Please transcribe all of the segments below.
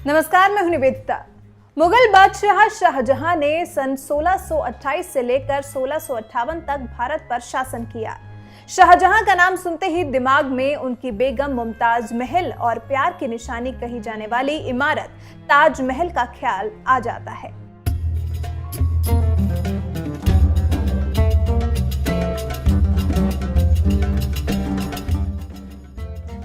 नमस्कार, मैं हूं निवेदिता। मुगल बादशाह शाहजहां ने सन 1628 से लेकर 1658 तक भारत पर शासन किया। शाहजहां का नाम सुनते ही दिमाग में उनकी बेगम मुमताज महल और प्यार की निशानी कही जाने वाली इमारत ताजमहल का ख्याल आ जाता है।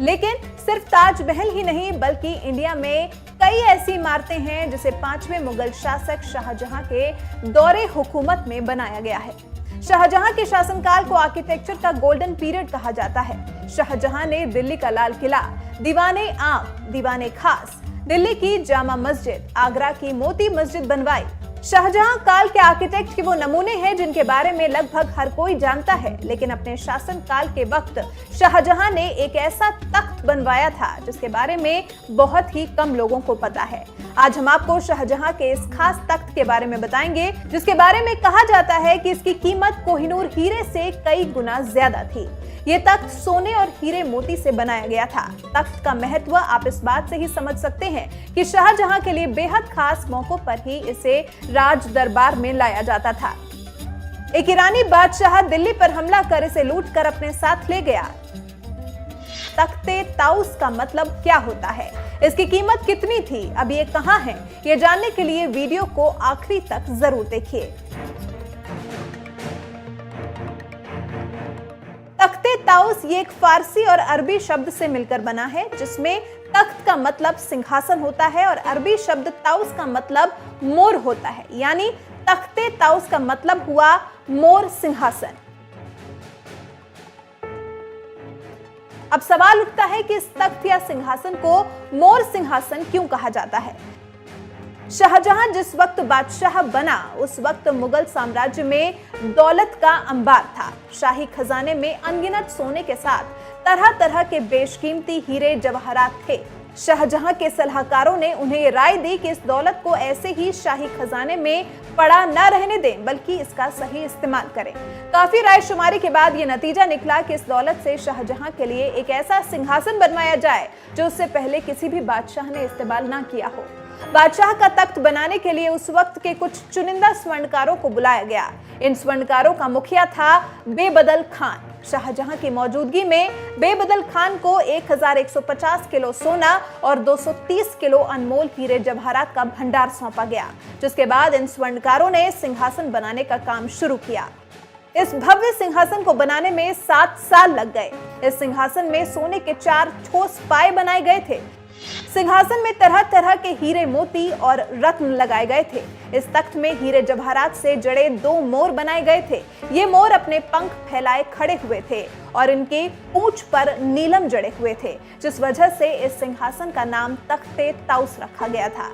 लेकिन सिर्फ ताजमहल ही नहीं बल्कि इंडिया में कई ऐसी इमारतें हैं जिसे 5वें मुगल शासक शाहजहां के दौरे हुकूमत में बनाया गया है। शाहजहां के शासनकाल को आर्किटेक्चर का गोल्डन पीरियड कहा जाता है। शाहजहां ने दिल्ली का लाल किला, दीवाने आम, दीवाने खास, दिल्ली की जामा मस्जिद, आगरा की मोती मस्जिद बनवाई। शाहजहां काल के आर्किटेक्ट के वो नमूने हैं जिनके बारे में लगभग हर कोई जानता है, लेकिन अपने शासन काल के वक्त शाहजहां ने एक ऐसा तख्त बनवाया था जिसके बारे में बहुत ही कम लोगों को पता है। आज हम आपको शाहजहां के इस खास तख्त के बारे में बताएंगे जिसके बारे में कहा जाता है कि इसकी कीमत कोहिनूर हीरे से कई गुना ज्यादा थी। ये तख्त सोने और हीरे मोती से बनाया गया था। तख्त का महत्व आप इस बात से ही समझ सकते हैं कि शाहजहां के लिए बेहद खास मौकों पर ही इसे राज दरबार में लाया जाता था। एक ईरानी बादशाह दिल्ली पर हमला कर इसे लूट कर अपने साथ ले गया। तख्ते ताउस का मतलब क्या होता है, इसकी कीमत कितनी थी, अब ये कहां है, ये जानने के लिए वीडियो को आखिरी तक जरूर देखिए। तख्ते ताउस ये एक फारसी और अरबी शब्द से मिलकर बना है जिसमें तख्त का मतलब सिंहासन होता है और अरबी शब्द ताउस का मतलब मोर होता है, यानी तख्ते ताउस का मतलब हुआ मोर सिंहासन। अब सवाल उठता है कि इस तख्त या सिंहासन को मोर सिंहासन क्यों कहा जाता है। शाहजहां जिस वक्त बादशाह बना उस वक्त मुगल साम्राज्य में दौलत का अंबार था। शाही खजाने में अनगिनत सोने के साथ तरह तरह के बेशकीमती हीरे जवाहरात थे। शाहजहां के सलाहकारों ने उन्हें राय दी कि इस दौलत को ऐसे ही शाही खजाने में पड़ा न रहने दें बल्कि इसका सही इस्तेमाल करें। काफी राय शुमारी के बाद ये नतीजा निकला कि इस दौलत से शाहजहां के लिए एक ऐसा सिंहासन बनवाया जाए जो उससे पहले किसी भी बादशाह ने इस्तेमाल ना किया हो। बादशाह का तख्त बनाने के लिए उस वक्त के कुछ चुनिंदा स्वर्णकारों को बुलाया गया। इन स्वर्णकारों का मुखिया था बेबदल खान। शाहजहां की मौजूदगी में बेबदल खान को 1150 किलो सोना और 230 किलो अनमोल हीरे जवाहरात का भंडार सौंपा गया, जिसके बाद इन स्वर्णकारों ने सिंहासन बनाने का काम शुरू किया। इस भव्य सिंहासन को बनाने में 7 साल लग गए। इस सिंहासन में सोने के 4 ठोस पाए बनाए गए थे। सिंहासन में तरह तरह के हीरे मोती और रत्न लगाए गए थे। इस तख्त में हीरे जवाहरात से जड़े 2 मोर बनाए गए थे। ये मोर अपने पंख फैलाए खड़े हुए थे और इनके पूंछ पर नीलम जड़े हुए थे, जिस वजह से इस सिंहासन का नाम तख्ते ताउस रखा गया था।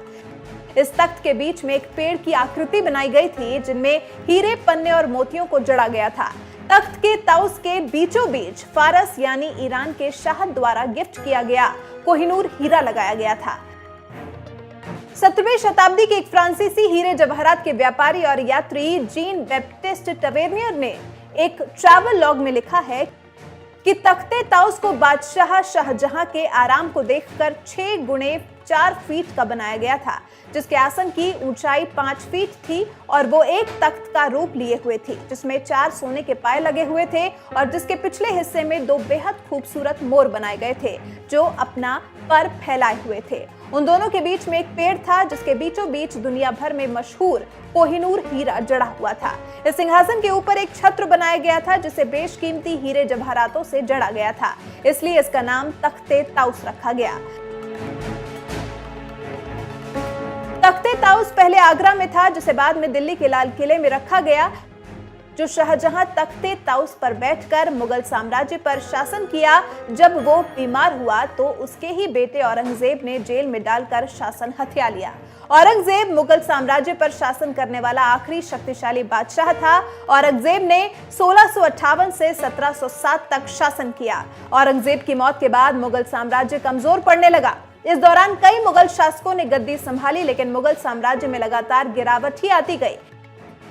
इस तख्त के बीच में एक पेड़ की आकृति बनाई गई थी जिनमें हीरे, पन्ने और मोतियों को जड़ा गया था। तख्त के ताउस के बीचों बीच फारस यानी ईरान के शाह द्वारा गिफ्ट किया गया कोहिनूर हीरा लगाया गया था। 17वीं शताब्दी के एक फ्रांसीसी हीरे जवाहरात के व्यापारी और यात्री जीन बैप्टिस्ट टवेर्नियर ने एक ट्रैवल लॉग में लिखा है कि तख्ते ताउस को बादशाह शाहजहां के आराम को देखकर 6 गुणे 4 फीट का बनाया गया था, जिसके आसन की ऊंचाई 5 फीट थी और वो एक तख्त का रूप लिए हुए थी जिसमें 4 सोने के पाए लगे हुए थे और जिसके पिछले हिस्से में 2 बेहद खूबसूरत मोर बनाए गए थे जो अपना पर फैलाए हुए थे। उन दोनों के बीच में एक पेड़ था जिसके बीचों बीच दुनिया भर में मशहूर कोहिनूर हीरा जड़ा हुआ था। इस सिंहासन के ऊपर एक छत्र बनाया गया था जिसे बेशकीमती हीरे जवाहरातों से जड़ा गया था, इसलिए इसका नाम तख्ते ताउस रखा गया। तख्ते ताउस पहले आगरा में था जिसे बाद में दिल्ली के लाल किले में रखा गया। जो शाहजहां तख्ते ताउस पर बैठकर मुगल साम्राज्य पर शासन किया, जब वो बीमार हुआ तो उसके ही बेटे औरंगजेब ने जेल में डालकर शासन हथिया लिया। औरंगजेब मुगल साम्राज्य पर शासन करने वाला आखिरी शक्तिशाली बादशाह था। औरंगजेब ने 1658 से 1707 तक शासन किया। औरंगजेब की मौत के बाद मुगल साम्राज्य कमजोर पड़ने लगा। इस दौरान कई मुगल शासकों ने गद्दी संभाली, लेकिन मुगल साम्राज्य में लगातार गिरावट ही आती गई।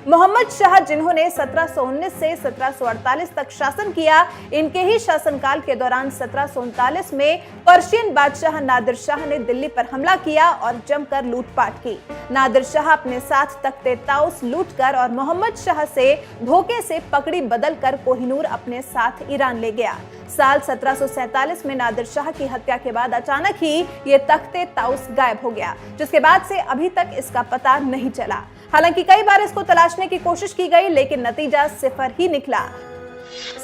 मोहम्मद शाह जिन्होंने 1719 से 1748 तक शासन किया, इनके ही शासनकाल के दौरान 1739 में पर्शियन बादशाह नादिर शाह ने दिल्ली पर हमला किया और जमकर लूटपाट की। नादिर शाह अपने साथ तख्ते ताउस लूटकर और मोहम्मद शाह से धोखे से पकड़ी बदलकर कोहिनूर अपने साथ ईरान ले गया। साल 1747 में नादिर शाह की हत्या के बाद अचानक ही ये तख्ते ताउस गायब हो गया, जिसके बाद से अभी तक इसका पता नहीं चला। हालांकि कई बार इसको तलाशने की कोशिश की गई, लेकिन नतीजा सिफर ही निकला।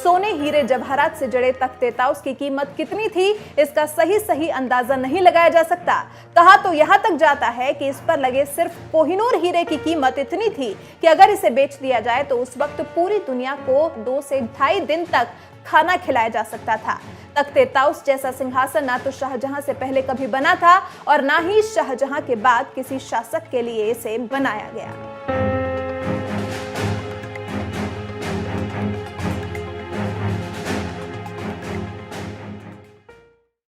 सोने, हीरे, जवाहरात से जड़े तख्ते ताउस की कीमत कितनी थी, इसका सही अंदाजा नहीं लगाया जा सकता। कहा तो यहां तक जाता है कि इस पर लगे सिर्फ कोहिनूर हीरे की कीमत इतनी थी कि अगर इसे बेच दिया जाए तो उस वक्त पूरी दुनिया को 2 से 2.5 दिन तक खाना खिलाया जा सकता था। तख्ते ताउस जैसा सिंहासन ना तो शाहजहां से पहले कभी बना था और ना ही शाहजहां के बाद किसी शासक के लिए इसे बनाया गया।